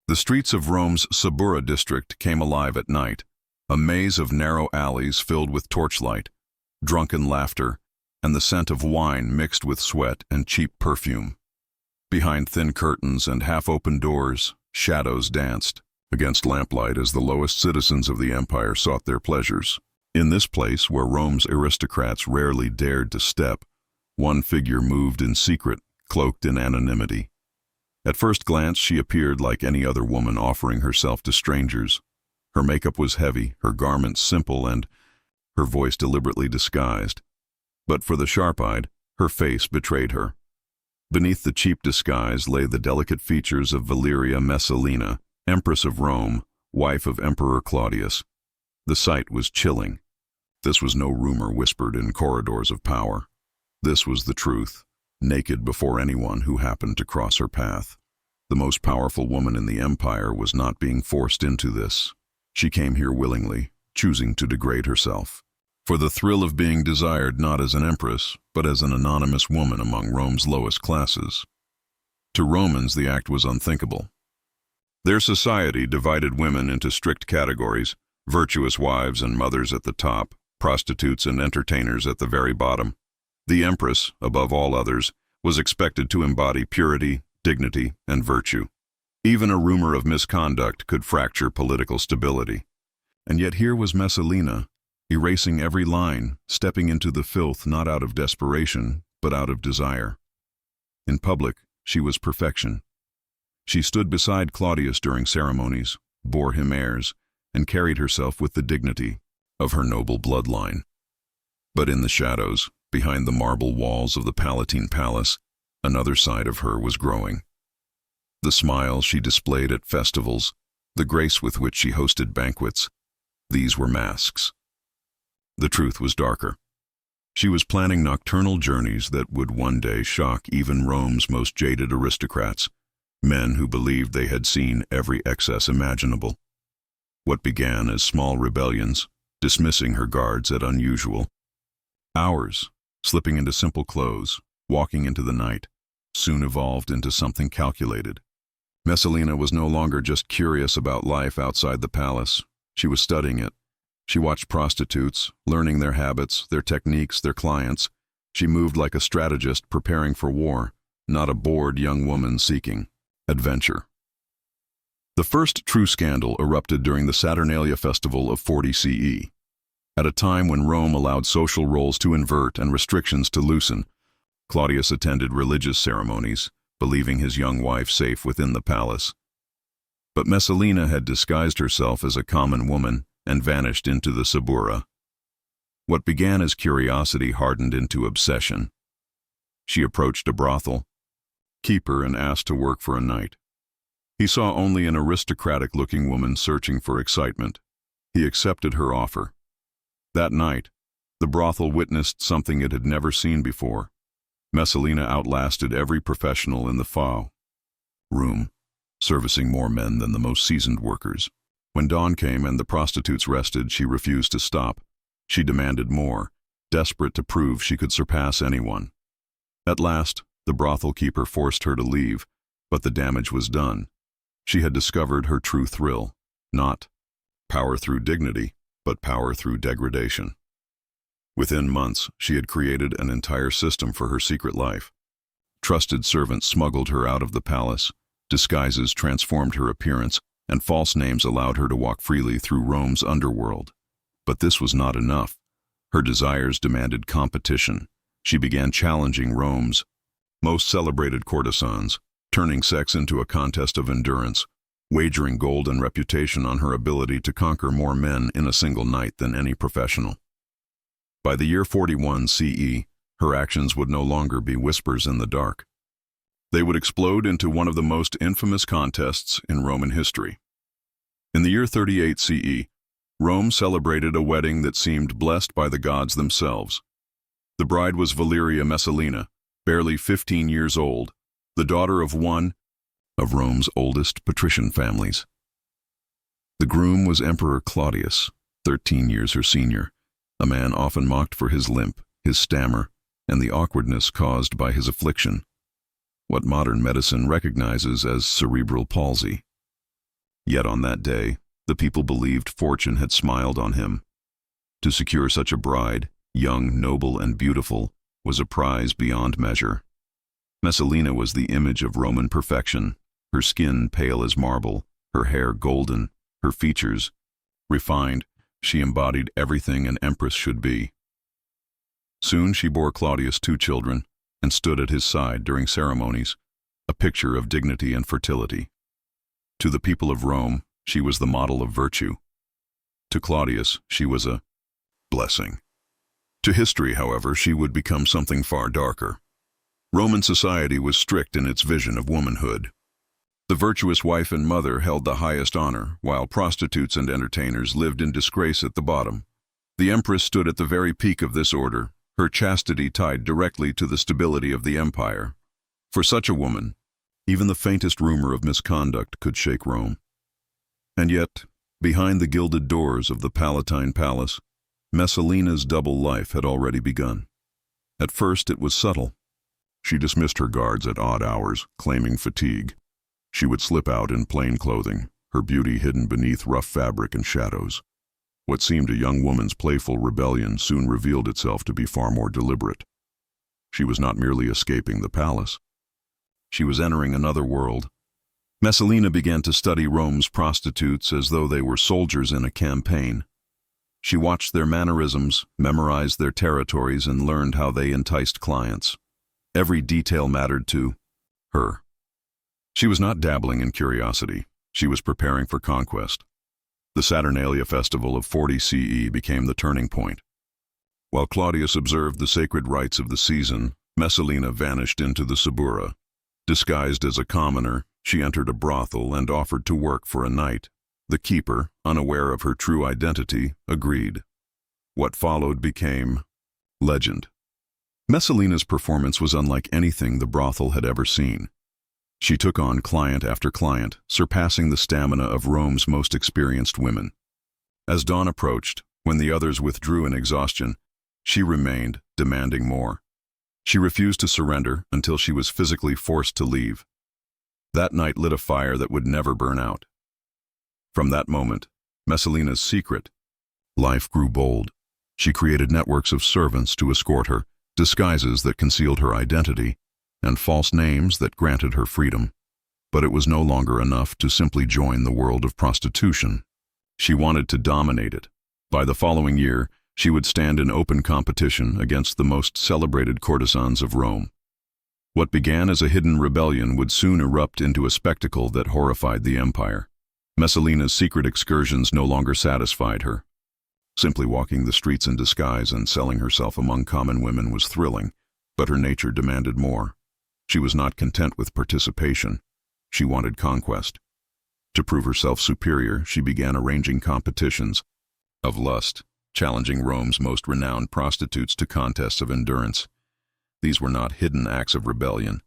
The streets of Rome's Sabura district came alive at night, a maze of narrow alleys filled with torchlight, drunken laughter, and the scent of wine mixed with sweat and cheap perfume. Behind thin curtains and half-open doors, shadows danced against lamplight as the lowest citizens of the empire sought their pleasures. In this place, where Rome's aristocrats rarely dared to step, one figure moved in secret, cloaked in anonymity. At first glance, she appeared like any other woman offering herself to strangers. Her makeup was heavy, her garments simple, and her voice deliberately disguised. But for the sharp-eyed, her face betrayed her. Beneath the cheap disguise lay the delicate features of Valeria Messalina, Empress of Rome, wife of Emperor Claudius. The sight was chilling. This was no rumor whispered in corridors of power. This was the truth, naked before anyone who happened to cross her path. The most powerful woman in the empire was not being forced into this. She came here willingly, choosing to degrade herself, for the thrill of being desired not as an empress, but as an anonymous woman among Rome's lowest classes. To Romans, the act was unthinkable. Their society divided women into strict categories: virtuous wives and mothers at the top, prostitutes and entertainers at the very bottom. The empress, above all others, was expected to embody purity, dignity, and virtue. Even a rumor of misconduct could fracture political stability. And yet here was Messalina, erasing every line, stepping into the filth not out of desperation, but out of desire. In public, she was perfection. She stood beside Claudius during ceremonies, bore him heirs, and carried herself with the dignity of her noble bloodline. But in the shadows, behind the marble walls of the Palatine Palace, another side of her was growing. The smile she displayed at festivals, the grace with which she hosted banquets, these were masks. The truth was darker. She was planning nocturnal journeys that would one day shock even Rome's most jaded aristocrats, men who believed they had seen every excess imaginable. What began as small rebellions, dismissing her guards at unusual hours, slipping into simple clothes, walking into the night, soon evolved into something calculated. Messalina was no longer just curious about life outside the palace. She was studying it. She watched prostitutes, learning their habits, their techniques, their clients. She moved like a strategist preparing for war, not a bored young woman seeking adventure. The first true scandal erupted during the Saturnalia festival of 40 CE. At a time when Rome allowed social roles to invert and restrictions to loosen, Claudius attended religious ceremonies, believing his young wife safe within the palace. But Messalina had disguised herself as a common woman and vanished into the Sabura. What began as curiosity hardened into obsession. She approached a brothel keeper and asked to work for a night. He saw only an aristocratic-looking woman searching for excitement. He accepted her offer. That night, the brothel witnessed something it had never seen before. Messalina outlasted every professional in the foul room, servicing more men than the most seasoned workers. When dawn came and the prostitutes rested, she refused to stop. She demanded more, desperate to prove she could surpass anyone. At last, the brothel keeper forced her to leave, but the damage was done. She had discovered her true thrill, not power through dignity, but power through degradation. Within months, she had created an entire system for her secret life. Trusted servants smuggled her out of the palace, disguises transformed her appearance, and false names allowed her to walk freely through Rome's underworld. But this was not enough. Her desires demanded competition. She began challenging Rome's most celebrated courtesans, turning sex into a contest of endurance, wagering gold and reputation on her ability to conquer more men in a single night than any professional. By the year 41 CE, her actions would no longer be whispers in the dark. They would explode into one of the most infamous contests in Roman history. In the year 38 CE, Rome celebrated a wedding that seemed blessed by the gods themselves. The bride was Valeria Messalina, barely 15 years old, the daughter of one of Rome's oldest patrician families. The groom was Emperor Claudius, 13 years her senior, a man often mocked for his limp, his stammer, and the awkwardness caused by his affliction, what modern medicine recognizes as cerebral palsy. Yet on that day, the people believed fortune had smiled on him. To secure such a bride, young, noble, and beautiful, was a prize beyond measure. Messalina was the image of Roman perfection, her skin pale as marble, her hair golden, her features refined. She embodied everything an empress should be. Soon she bore Claudius 2 children and stood at his side during ceremonies, a picture of dignity and fertility. To the people of Rome, she was the model of virtue. To Claudius, she was a blessing. To history, however, she would become something far darker. Roman society was strict in its vision of womanhood. The virtuous wife and mother held the highest honor, while prostitutes and entertainers lived in disgrace at the bottom. The empress stood at the very peak of this order, her chastity tied directly to the stability of the empire. For such a woman, even the faintest rumor of misconduct could shake Rome. And yet, behind the gilded doors of the Palatine Palace, Messalina's double life had already begun. At first it was subtle. She dismissed her guards at odd hours, claiming fatigue. She would slip out in plain clothing, her beauty hidden beneath rough fabric and shadows. What seemed a young woman's playful rebellion soon revealed itself to be far more deliberate. She was not merely escaping the palace. She was entering another world. Messalina began to study Rome's prostitutes as though they were soldiers in a campaign. She watched their mannerisms, memorized their territories, and learned how they enticed clients. Every detail mattered to her. She was not dabbling in curiosity. She was preparing for conquest. The Saturnalia festival of 40 CE became the turning point. While Claudius observed the sacred rites of the season, Messalina vanished into the Sabura. Disguised as a commoner, she entered a brothel and offered to work for a night. The keeper, unaware of her true identity, agreed. What followed became legend. Messalina's performance was unlike anything the brothel had ever seen. She took on client after client, surpassing the stamina of Rome's most experienced women. As dawn approached, when the others withdrew in exhaustion, she remained, demanding more. She refused to surrender until she was physically forced to leave. That night lit a fire that would never burn out. From that moment, Messalina's secret life grew bold. She created networks of servants to escort her, disguises that concealed her identity, and false names that granted her freedom. But it was no longer enough to simply join the world of prostitution. She wanted to dominate it. By the following year, she would stand in open competition against the most celebrated courtesans of Rome. What began as a hidden rebellion would soon erupt into a spectacle that horrified the empire. Messalina's secret excursions no longer satisfied her. Simply walking the streets in disguise and selling herself among common women was thrilling, but her nature demanded more. She was not content with participation. She wanted conquest. To prove herself superior, she began arranging competitions of lust, challenging Rome's most renowned prostitutes to contests of endurance. These were not hidden acts of rebellion.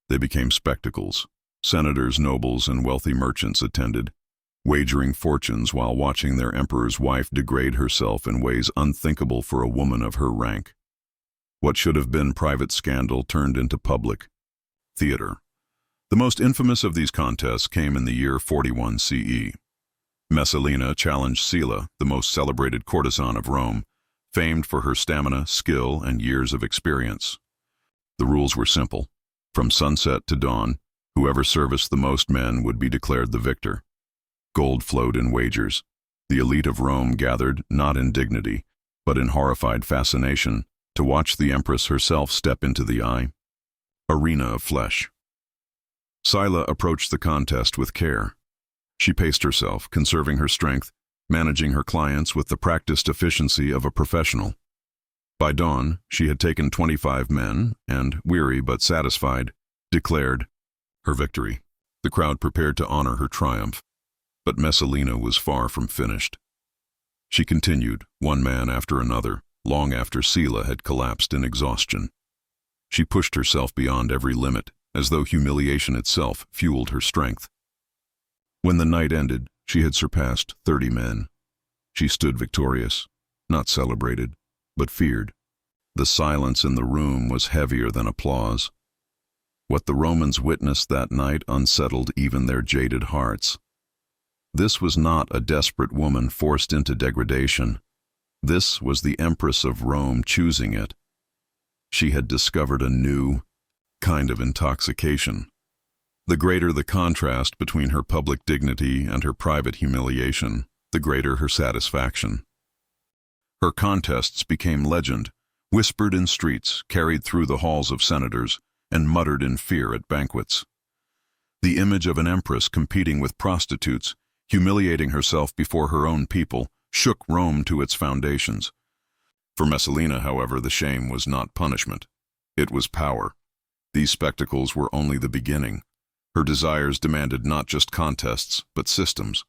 They became spectacles. Senators, nobles, and wealthy merchants attended, wagering fortunes while watching their emperor's wife degrade herself in ways unthinkable for a woman of her rank. What should have been private scandal turned into public theater. The most infamous of these contests came in the year 41 CE. Messalina challenged Sila, the most celebrated courtesan of Rome, famed for her stamina, skill, and years of experience. The rules were simple. From sunset to dawn, whoever serviced the most men would be declared the victor. Gold flowed in wagers. The elite of Rome gathered, not in dignity, but in horrified fascination, to watch the empress herself step into the arena of flesh. Sila approached the contest with care. She paced herself, conserving her strength, managing her clients with the practiced efficiency of a professional. By dawn, she had taken 25 men and, weary but satisfied, declared her victory. The crowd prepared to honor her triumph, but Messalina was far from finished. She continued, one man after another, long after Sila had collapsed in exhaustion. She pushed herself beyond every limit, as though humiliation itself fueled her strength. When the night ended, she had surpassed 30 men. She stood victorious, not celebrated, but feared. The silence in the room was heavier than applause. What the Romans witnessed that night unsettled even their jaded hearts. This was not a desperate woman forced into degradation. This was the Empress of Rome choosing it. She had discovered a new kind of intoxication. The greater the contrast between her public dignity and her private humiliation, the greater her satisfaction. Her contests became legend, whispered in streets, carried through the halls of senators, and muttered in fear at banquets. The image of an empress competing with prostitutes, humiliating herself before her own people, shook Rome to its foundations. For Messalina, however, the shame was not punishment. It was power. These spectacles were only the beginning. Her desires demanded not just contests, but systems.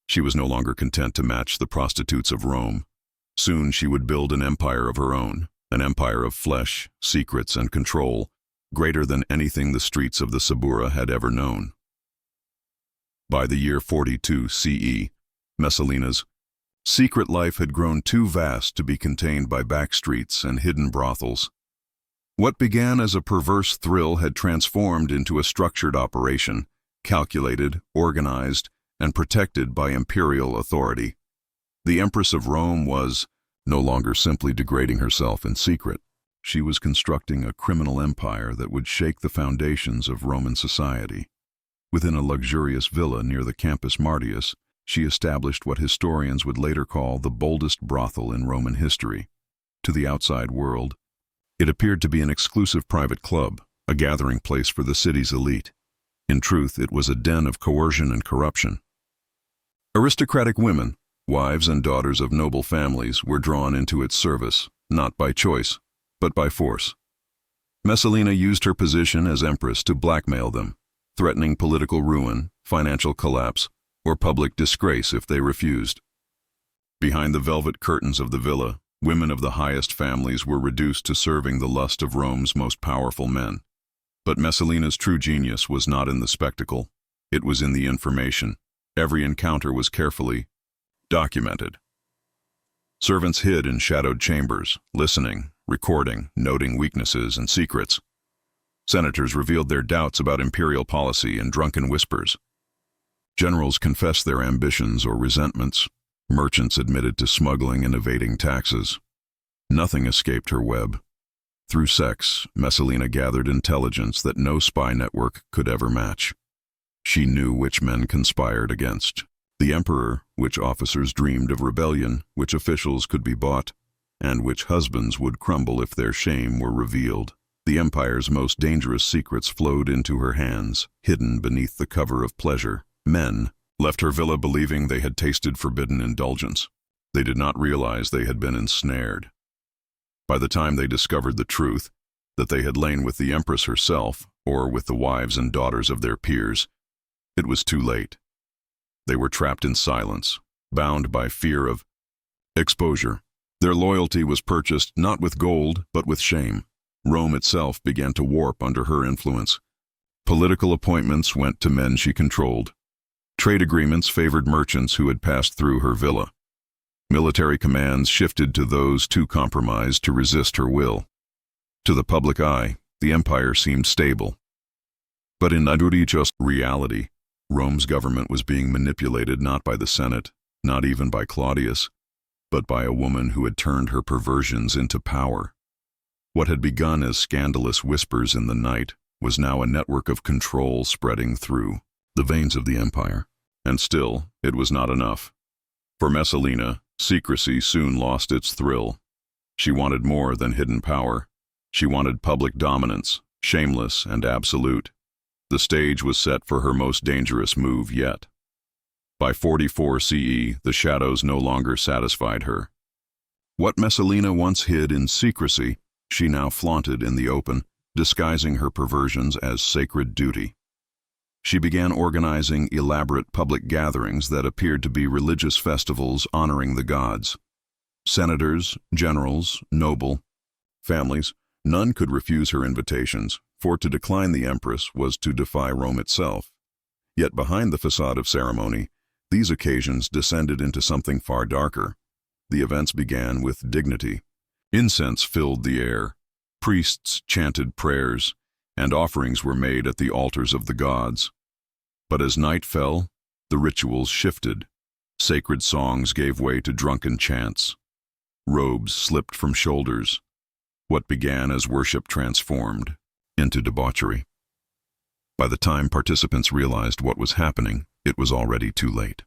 She was no longer content to match the prostitutes of Rome. Soon she would build an empire of her own, an empire of flesh, secrets, and control, greater than anything the streets of the Sabura had ever known. By the year 42 CE, Messalina's secret life had grown too vast to be contained by backstreets and hidden brothels. What began as a perverse thrill had transformed into a structured operation, calculated, organized, and protected by imperial authority. The Empress of Rome was no longer simply degrading herself in secret. She was constructing a criminal empire that would shake the foundations of Roman society. Within a luxurious villa near the Campus Martius, she established what historians would later call the boldest brothel in Roman history. To the outside world, it appeared to be an exclusive private club, a gathering place for the city's elite. In truth, it was a den of coercion and corruption. Aristocratic women, wives and daughters of noble families, were drawn into its service, not by choice, but by force. Messalina used her position as empress to blackmail them, threatening political ruin, financial collapse, or public disgrace if they refused. Behind the velvet curtains of the villa, women of the highest families were reduced to serving the lust of Rome's most powerful men. But Messalina's true genius was not in the spectacle. It was in the information. Every encounter was carefully documented. Servants hid in shadowed chambers, listening, recording, noting weaknesses and secrets. Senators revealed their doubts about imperial policy in drunken whispers. Generals confessed their ambitions or resentments. Merchants admitted to smuggling and evading taxes. Nothing escaped her web. Through sex, Messalina gathered intelligence that no spy network could ever match. She knew which men conspired against the emperor, which officers dreamed of rebellion, which officials could be bought, and which husbands would crumble if their shame were revealed. The empire's most dangerous secrets flowed into her hands, hidden beneath the cover of pleasure. Men left her villa believing they had tasted forbidden indulgence. They did not realize they had been ensnared. By the time they discovered the truth, that they had lain with the empress herself, or with the wives and daughters of their peers, it was too late. They were trapped in silence, bound by fear of exposure. Their loyalty was purchased not with gold, but with shame. Rome itself began to warp under her influence. Political appointments went to men she controlled. Trade agreements favored merchants who had passed through her villa. Military commands shifted to those too compromised to resist her will. To the public eye, the empire seemed stable. But in just reality, Rome's government was being manipulated not by the Senate, not even by Claudius, but by a woman who had turned her perversions into power. What had begun as scandalous whispers in the night was now a network of control spreading through the veins of the empire. And still, it was not enough. For Messalina, secrecy soon lost its thrill. She wanted more than hidden power. She wanted public dominance, shameless and absolute. The stage was set for her most dangerous move yet. By 44 CE, the shadows no longer satisfied her. What Messalina once hid in secrecy, she now flaunted in the open, disguising her perversions as sacred duty. She began organizing elaborate public gatherings that appeared to be religious festivals honoring the gods. Senators, generals, noble families, none could refuse her invitations, for to decline the empress was to defy Rome itself. Yet behind the facade of ceremony, these occasions descended into something far darker. The events began with dignity. Incense filled the air. Priests chanted prayers, and offerings were made at the altars of the gods. But as night fell, The rituals shifted. Sacred songs gave way to drunken chants. Robes slipped from shoulders. What began as worship transformed into debauchery. By the time participants realized what was happening, it was already too late.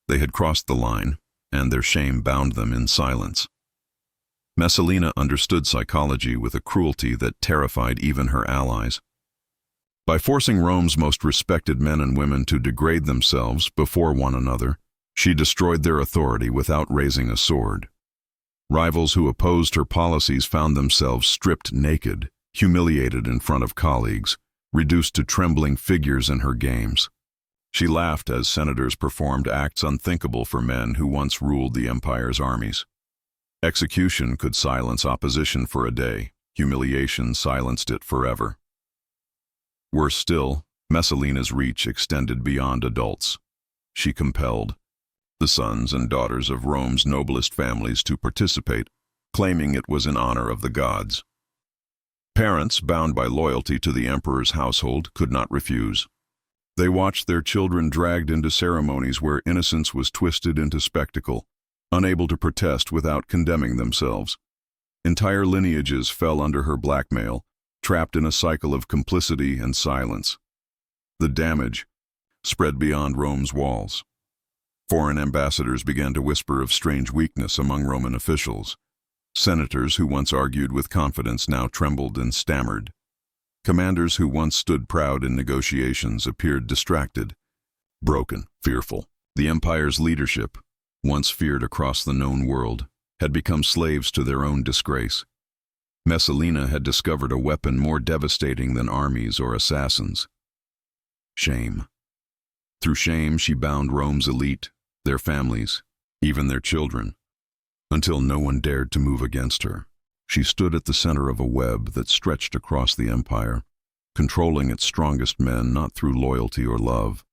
They had crossed the line, and their shame bound them in silence. Messalina understood psychology with a cruelty that terrified even her allies. By forcing Rome's most respected men and women to degrade themselves before one another, she destroyed their authority without raising a sword. Rivals who opposed her policies found themselves stripped naked, humiliated in front of colleagues, reduced to trembling figures in her games. She laughed as senators performed acts unthinkable for men who once ruled the empire's armies. Execution could silence opposition for a day. Humiliation silenced it forever. Worse still, Messalina's reach extended beyond adults. She compelled the sons and daughters of Rome's noblest families to participate, claiming it was in honor of the gods. Parents, bound by loyalty to the emperor's household, could not refuse. They watched their children dragged into ceremonies where innocence was twisted into spectacle, unable to protest without condemning themselves. Entire lineages fell under her blackmail, trapped in a cycle of complicity and silence. The damage spread beyond Rome's walls. Foreign ambassadors began to whisper of strange weakness among Roman officials. Senators who once argued with confidence now trembled and stammered. Commanders who once stood proud in negotiations appeared distracted, broken, fearful. The empire's leadership, once feared across the known world, had become slaves to their own disgrace. Messalina had discovered a weapon more devastating than armies or assassins: shame. Through shame, she bound Rome's elite, their families, even their children, until no one dared to move against her. She stood at the center of a web that stretched across the empire, controlling its strongest men not through loyalty or love,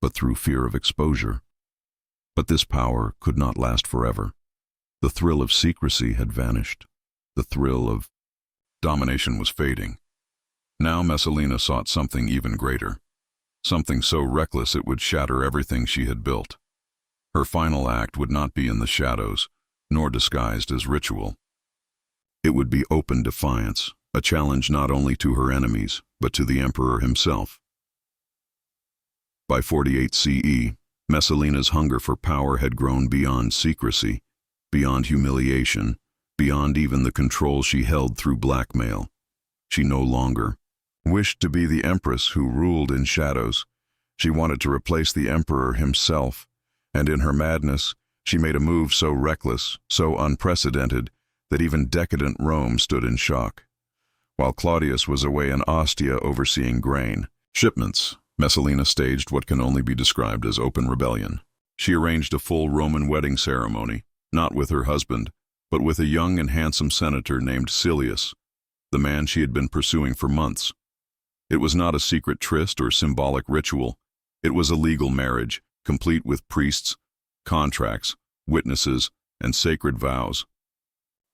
but through fear of exposure. But this power could not last forever. The thrill of secrecy had vanished. The thrill of domination was fading. Now Messalina sought something even greater, something so reckless it would shatter everything she had built. Her final act would not be in the shadows, nor disguised as ritual. It would be open defiance, a challenge not only to her enemies, but to the emperor himself. By 48 CE, Messalina's hunger for power had grown beyond secrecy, beyond humiliation, beyond even the control she held through blackmail. She no longer wished to be the empress who ruled in shadows. She wanted to replace the emperor himself, and in her madness, she made a move so reckless, so unprecedented, that even decadent Rome stood in shock. While Claudius was away in Ostia overseeing grain shipments, Messalina staged what can only be described as open rebellion. She arranged a full Roman wedding ceremony, not with her husband, but with a young and handsome senator named Silius, the man she had been pursuing for months. It was not a secret tryst or symbolic ritual. It was a legal marriage, complete with priests, contracts, witnesses, and sacred vows.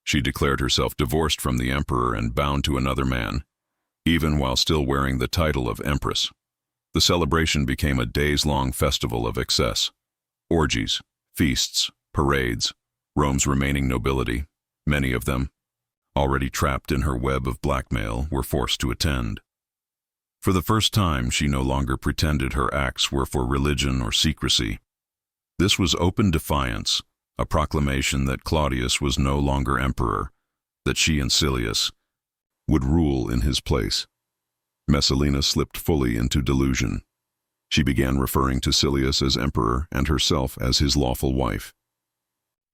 She declared herself divorced from the emperor and bound to another man, even while still wearing the title of empress. The celebration became a days-long festival of excess. Orgies, feasts, parades, Rome's remaining nobility, many of them, already trapped in her web of blackmail, were forced to attend. For the first time, she no longer pretended her acts were for religion or secrecy. This was open defiance, a proclamation that Claudius was no longer emperor, that she and Silius would rule in his place. Messalina slipped fully into delusion. She began referring to Silius as emperor and herself as his lawful wife.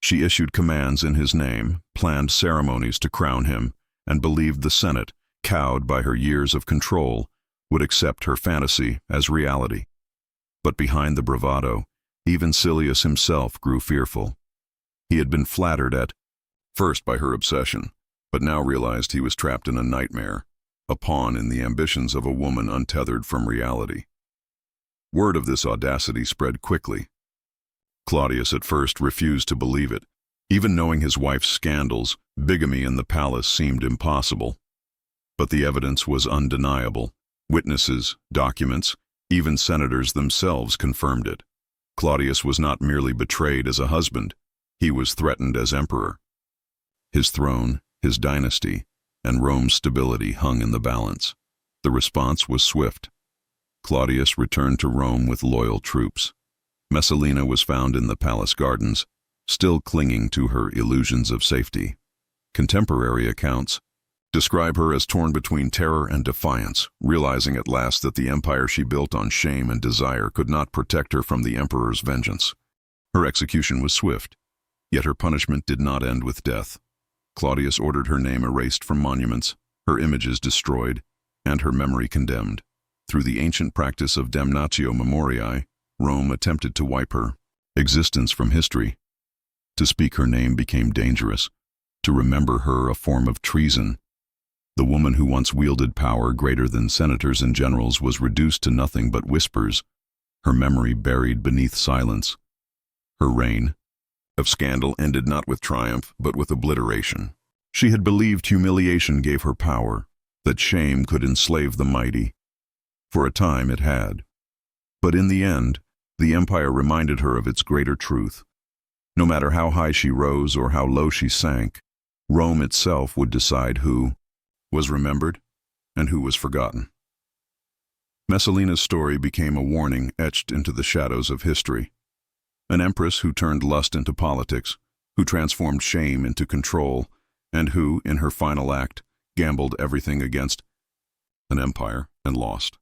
She issued commands in his name, planned ceremonies to crown him, and believed the Senate, cowed by her years of control, would accept her fantasy as reality. But behind the bravado, even Silius himself grew fearful. He had been flattered at first by her obsession, but now realized he was trapped in a nightmare, a pawn in the ambitions of a woman untethered from reality. Word of this audacity spread quickly. Claudius at first refused to believe it. Even knowing his wife's scandals, bigamy in the palace seemed impossible. But the evidence was undeniable. Witnesses, documents, Even senators themselves confirmed it. Claudius was not merely betrayed as a husband, he was threatened as emperor. His throne, his dynasty, and Rome's stability hung in the balance. The response was swift. Claudius returned to Rome with loyal troops. Messalina was found in the palace gardens, still clinging to her illusions of safety. Contemporary accounts describe her as torn between terror and defiance, realizing at last that the empire she built on shame and desire could not protect her from the emperor's vengeance. Her execution was swift, yet her punishment did not end with death. Claudius ordered her name erased from monuments, her images destroyed, and her memory condemned. Through the ancient practice of damnatio memoriae, Rome attempted to wipe her existence from history. To speak her name became dangerous, to remember her a form of treason. The woman who once wielded power greater than senators and generals was reduced to nothing but whispers, her memory buried beneath silence. Her reign of scandal ended not with triumph, but with obliteration. She had believed humiliation gave her power, that shame could enslave the mighty. For a time it had. But in the end, the empire reminded her of its greater truth. No matter how high she rose or how low she sank, Rome itself would decide who was remembered and who was forgotten. Messalina's story became a warning etched into the shadows of history. An empress who turned lust into politics, who transformed shame into control, and who, in her final act, gambled everything against an empire and lost.